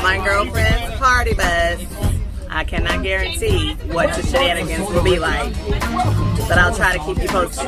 my girlfriend's party bus. I cannot guarantee what the shenanigans will be like, but I'll try to keep you posted.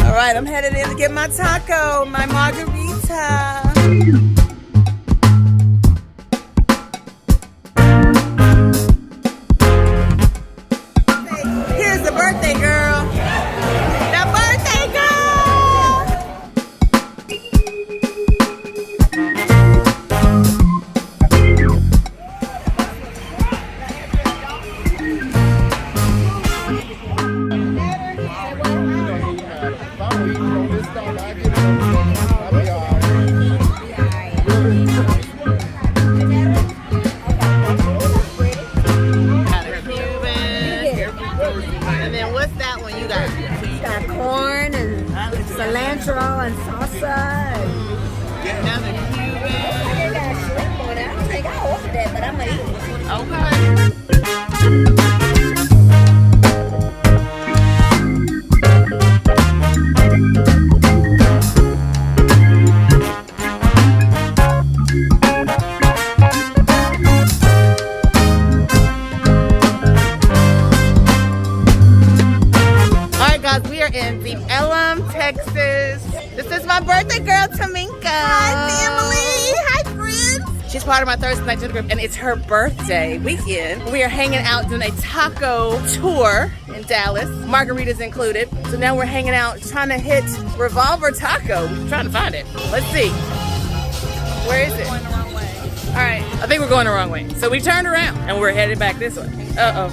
All right, I'm headed in to get my taco, my margarita. Birthday girl. The birthday girl. Corn and cilantro and salsa. Another Cuban. I got shrimp on it. I don't think I ordered that, but I'm gonna eat it. We are in Deep Ellum, Texas. This is my birthday girl, Taminka. Hi, family. Hi, friends. She's part of my Thursday night dinner group, and it's her birthday weekend. We are hanging out doing a taco tour in Dallas. Margaritas included. So now we're hanging out trying to hit Revolver Taco. We're trying to find it. Let's see. Where is it? We're going the wrong way. All right. I think we're going the wrong way. So we turned around, and we're headed back this way. Uh-oh.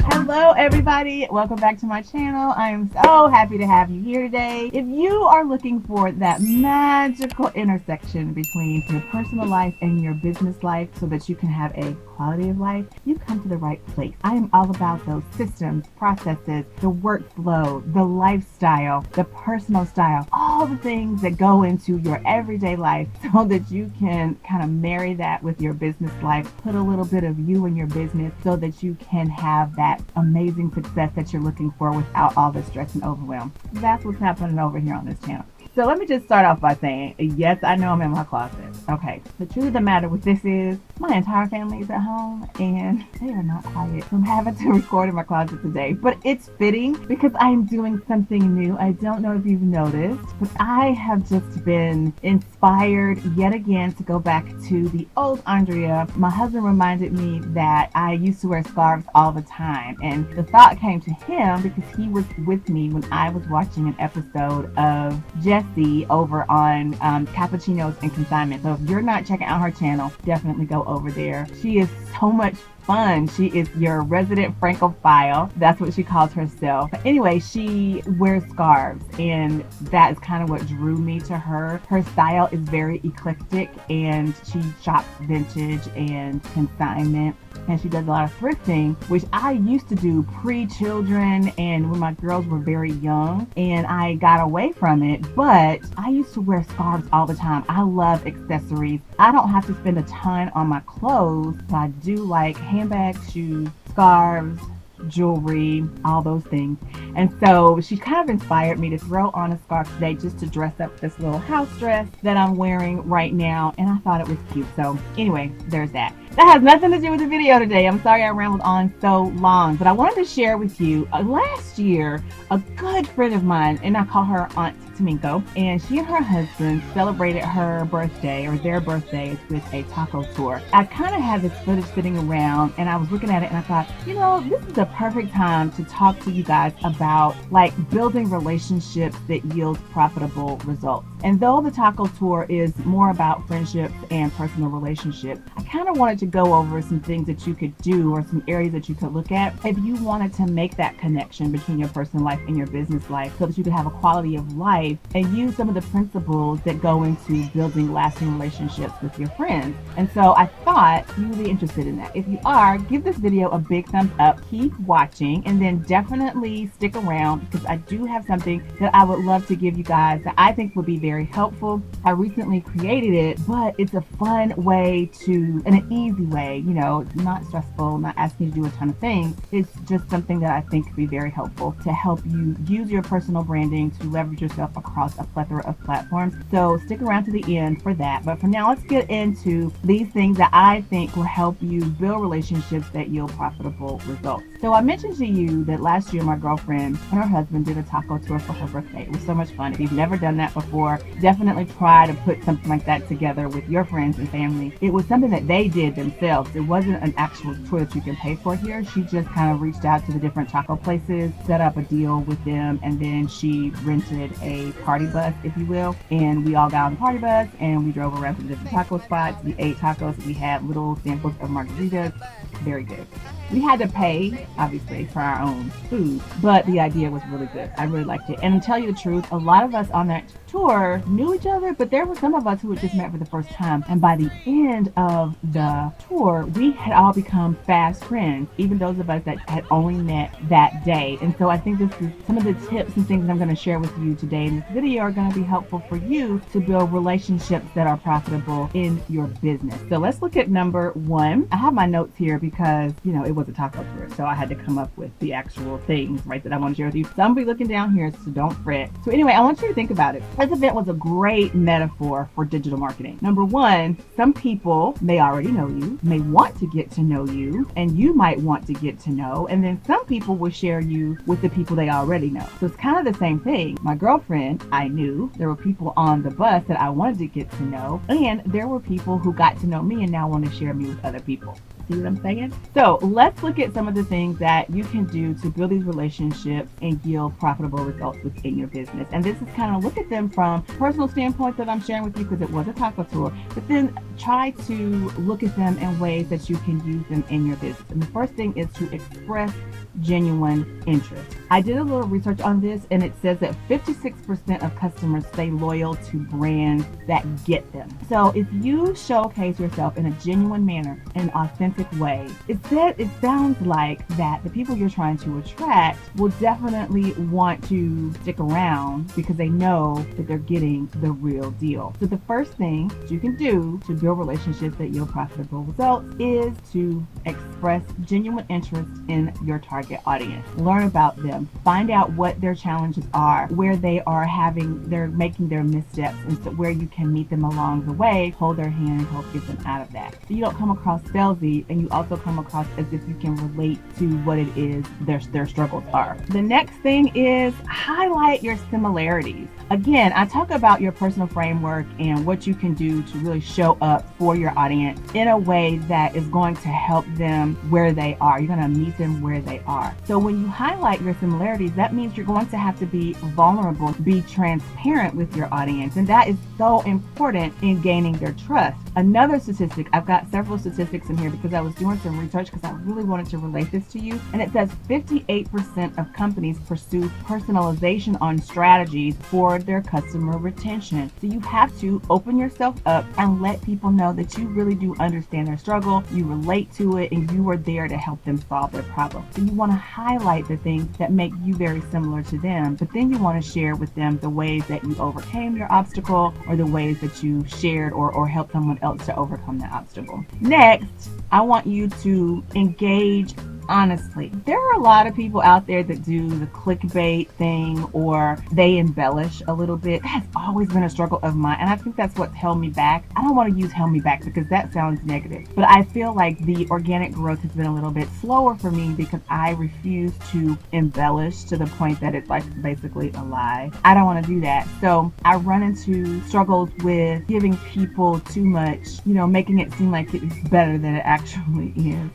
Hello everybody, welcome back to my channel. I am so happy to have you here today. If you are looking for that magical intersection between your personal life and your business life so that you can have a quality of life, you've come to the right place. I am all about those systems, processes, the workflow, the lifestyle, the personal style, all the things that go into your everyday life so that you can kind of marry that with your business life, put a little bit of you in your business so that you can have that amazing success that you're looking for without all the stress and overwhelm. That's what's happening over here on this channel. So let me just start off by saying, yes, I know I'm in my closet. Okay, the truth of the matter with this is my entire family is at home and they are not quiet. So I'm having to record in my closet today, but it's fitting because I'm doing something new. I don't know if you've noticed, but I have just been inspired yet again to go back to the old Andrea. My husband reminded me that I used to wear scarves all the time, and the thought came to him because he was with me when I was watching an episode of Jessie over on Cappuccinos and Consignment. So if you're not checking out her channel, definitely go over there. She is so much fun. She is your resident Francophile. That's what she calls herself. But anyway, she wears scarves, and that is kind of what drew me to her. Her style is very eclectic, and she shops vintage and consignment, and she does a lot of thrifting, which I used to do pre-children and when my girls were very young, and I got away from it, but I used to wear scarves all the time. I love accessories. I don't have to spend a ton on my clothes, but I do like handbags, shoes, scarves, jewelry, all those things. And so she kind of inspired me to throw on a scarf today just to dress up this little house dress that I'm wearing right now, and I thought it was cute. So anyway, there's that. That has nothing to do with the video today. I'm sorry I rambled on so long, but I wanted to share with you last year a good friend of mine, and I call her Aunt Taminko, and she and her husband celebrated her birthday, or their birthdays, with a taco tour. I kind of had this footage sitting around, and I was looking at it and I thought, you know, this is a perfect time to talk to you guys about like building relationships that yield profitable results. And though the taco tour is more about friendships and personal relationships, I kind of wanted to go over some things that you could do, or some areas that you could look at if you wanted to make that connection between your personal life and your business life, so that you could have a quality of life and use some of the principles that go into building lasting relationships with your friends. And so I thought you would be interested in that. If you are, give this video a big thumbs up, keep watching, and then definitely stick stick around because I do have something that I would love to give you guys that I think would be very helpful. I recently created it, but it's a fun way to, and an easy way, not stressful, not asking you to do a ton of things. It's just something that I think could be very helpful to help you use your personal branding to leverage yourself across a plethora of platforms. So stick around to the end for that. But for now, let's get into these things that I think will help you build relationships that yield profitable results. So I mentioned to you that last year my girlfriend and her husband did a taco tour for her birthday. It was so much fun. If you've never done that before, definitely try to put something like that together with your friends and family. It was something that they did themselves. It wasn't an actual tour that you can pay for here. She just kind of reached out to the different taco places, set up a deal with them, and then she rented a party bus, if you will. And we all got on the party bus and we drove around to the different taco spots. We ate tacos. We had little samples of margaritas. Very good. We had to pay, obviously, for our own food, but the idea was really good. I really liked it. And to tell you the truth, a lot of us on that tour knew each other, but there were some of us who had just met for the first time. And by the end of the tour, we had all become fast friends, even those of us that had only met that day. And so I think this is some of the tips and things I'm going to share with you today in this video are going to be helpful for you to build relationships that are profitable in your business. So let's look at number one. I have my notes here because, it was a taco tour, so I had to come up with the actual things, right, that I want to share with you. So I'm going to be looking down here, so don't fret. So anyway, I want you to think about it. This event was a great metaphor for digital marketing. Number one, some people may already know you, may want to get to know you, and you might want to get to know, and then some people will share you with the people they already know. So it's kind of the same thing. My girlfriend, I knew. There were people on the bus that I wanted to get to know, and there were people who got to know me and now want to share me with other people. See what I'm saying? So let's look at some of the things that you can do to build these relationships and yield profitable results within your business. And this is kind of look at them from a personal standpoint that I'm sharing with you because it was a taco tour, but then try to look at them in ways that you can use them in your business. And the first thing is to express genuine interest. I did a little research on this and it says that 56% of customers stay loyal to brands that get them. So if you showcase yourself in a genuine manner, an authentic way, it sounds like that the people you're trying to attract will definitely want to stick around because they know that they're getting the real deal. So the first thing you can do to build relationships that yield profitable results is to express genuine interest in your target audience. Learn about them. Find out what their challenges are, where they're making their missteps, and so where you can meet them along the way, hold their hand and help get them out of that. So you don't come across salesy, and you also come across as if you can relate to what it is their struggles are. The next thing is highlight your similarities. Again, I talk about your personal framework and what you can do to really show up for your audience in a way that is going to help them where they are. You're going to meet them where they are. So when you highlight your similarities, that means you're going to have to be vulnerable, be transparent with your audience. And that is so important in gaining their trust. Another statistic, I've got several statistics in here because I was doing some research because I really wanted to relate this to you. And it says 58% of companies pursue personalization on strategies for their customer retention. So you have to open yourself up and let people know that you really do understand their struggle, you relate to it, and you are there to help them solve their problem. So you want to highlight the things that make you very similar to them, but then you want to share with them the ways that you overcame your obstacle or the ways that you shared or helped someone else to overcome that obstacle. Next, I want you to engage honestly. There are a lot of people out there that do the clickbait thing or they embellish a little bit. That has always been a struggle of mine, and I think that's what's held me back. I don't want to use held me back because that sounds negative, but I feel like the organic growth has been a little bit slower for me because I refuse to embellish to the point that it's like basically a lie. I don't want to do that. So I run into struggles with giving people too much, making it seem like it's better than it actually is,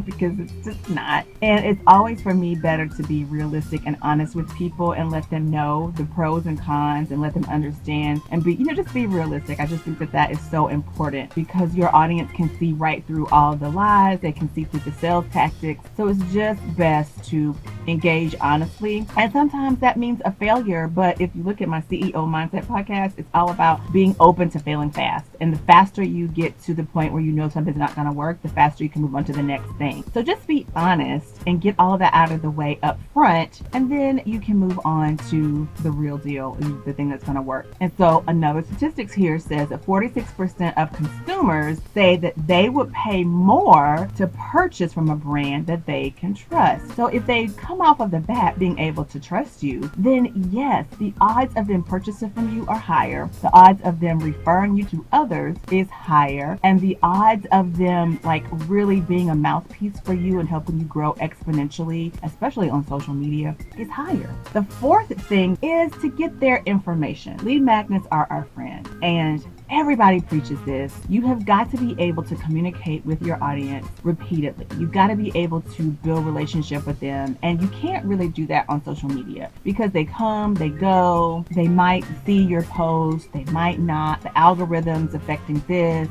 because it's just not. And it's always for me better to be realistic and honest with people and let them know the pros and cons and let them understand and be, just be realistic. I just think that is so important because your audience can see right through all the lies. They can see through the sales tactics. So it's just best to engage honestly. And sometimes that means a failure. But if you look at my CEO Mindset podcast, it's all about being open to failing fast. And the faster you get to the point where something's not going to work, the faster you can move on to the next thing. So just be honest honest and get all of that out of the way up front, and then you can move on to the real deal, the thing that's going to work. And so another statistics here says that 46% of consumers say that they would pay more to purchase from a brand that they can trust. So if they come off of the bat being able to trust you, then yes, the odds of them purchasing from you are higher. The odds of them referring you to others is higher, and the odds of them like really being a mouthpiece for you and helping you grow exponentially, especially on social media, is higher. The fourth thing is to get their information. Lead magnets are our friend, and everybody preaches this. You have got to be able to communicate with your audience repeatedly. You've got to be able to build relationship with them, and you can't really do that on social media because they come, they go, they might see your post, they might not. The algorithms affecting this,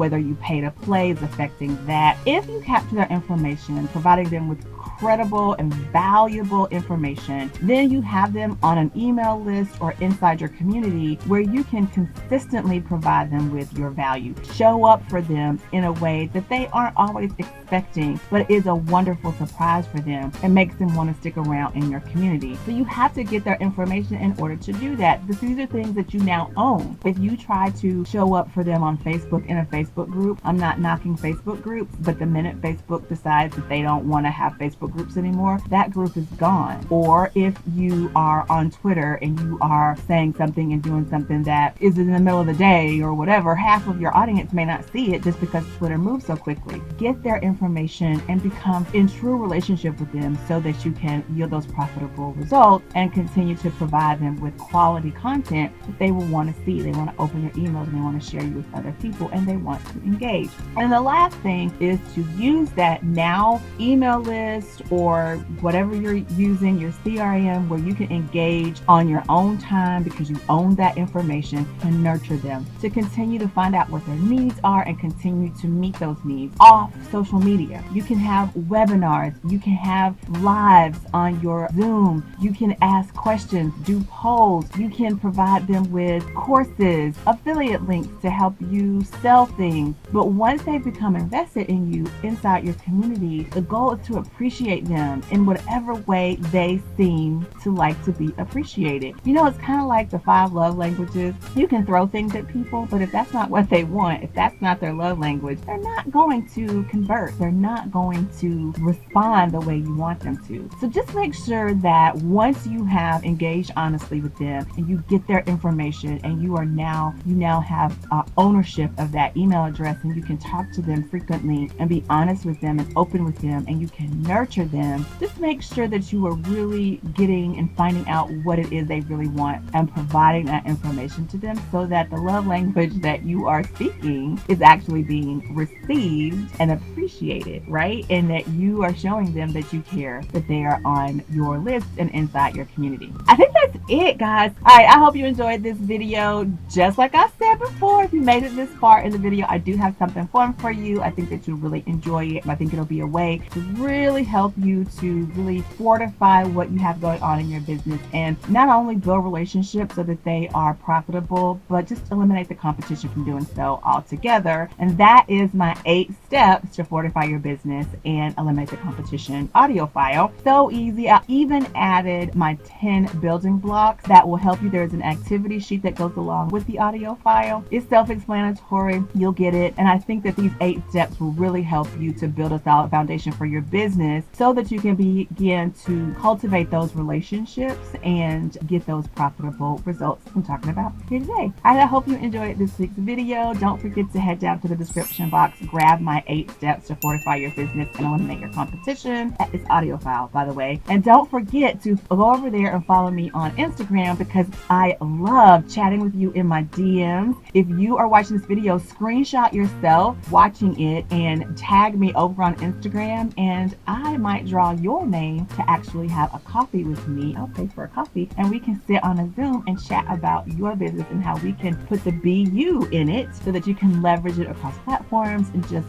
whether you pay to play is affecting that. If you capture their information, providing them with credible and valuable information, then you have them on an email list or inside your community where you can consistently provide them with your value. Show up for them in a way that they aren't always expecting, but is a wonderful surprise for them and makes them want to stick around in your community. So you have to get their information in order to do that. These are things that you now own. If you try to show up for them on Facebook in a Facebook group, I'm not knocking Facebook groups, but the minute Facebook decides that they don't want to have Facebook groups anymore, that group is gone. Or if you are on Twitter and you are saying something and doing something that is in the middle of the day or whatever, half of your audience may not see it just because Twitter moves so quickly. Get their information and become in true relationship with them so that you can yield those profitable results and continue to provide them with quality content that they will want to see. They want to open your emails and they want to share you with other people and they want to engage. And the last thing is to use that now email list or whatever you're using, your CRM, where you can engage on your own time because you own that information, to nurture them, to continue to find out what their needs are and continue to meet those needs off social media. You can have webinars, you can have lives on your Zoom, you can ask questions, do polls, you can provide them with courses, affiliate links to help you sell things. But once they become invested in you inside your community, the goal is to appreciate them in whatever way they seem to like to be appreciated. It's kind of like the 5 love languages. You can throw things at people, but if that's not what they want, if that's not their love language, they're not going to convert. They're not going to respond the way you want them to. So just make sure that once you have engaged honestly with them and you get their information and you now have ownership of that email address and you can talk to them frequently and be honest with them and open with them and you can nurture them, just make sure that you are really getting and finding out what it is they really want and providing that information to them so that the love language that you are speaking is actually being received and appreciated, right? And that you are showing them that you care, that they are on your list and inside your community. I think that's it, guys. All right, I hope you enjoyed this video. Just like I said before, if you made it this far in the video, I do have something fun for you. I think that you'll really enjoy it. I think it'll be a way to really help you to really fortify what you have going on in your business and not only build relationships so that they are profitable, but just eliminate the competition from doing so altogether. And that is my 8 steps to fortify your business and eliminate the competition audio file. So easy. I even added my 10 building blocks that will help you. There's an activity sheet that goes along with the audio file. It's self-explanatory. You'll get it. And I think that these 8 steps will really help you to build a solid foundation for your business so that you can begin to cultivate those relationships and get those profitable results I'm talking about here today. I hope you enjoyed this week's video. Don't forget to head down to the description box, grab my 8 steps to fortify your business and eliminate your competition. It's audio file, by the way. And don't forget to go over there and follow me on Instagram because I love chatting with you in my DMs. If you are watching this video, screenshot yourself watching it and tag me over on Instagram, and I might draw your name to actually have a coffee with me. I'll pay for a coffee and we can sit on a Zoom and chat about your business and how we can put the BU in it so that you can leverage it across platforms and just,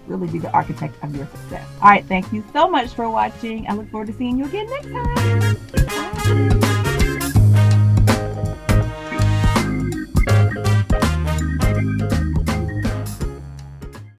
really be the architect of your success. All right, thank you so much for watching. I look forward to seeing you again next time. Bye.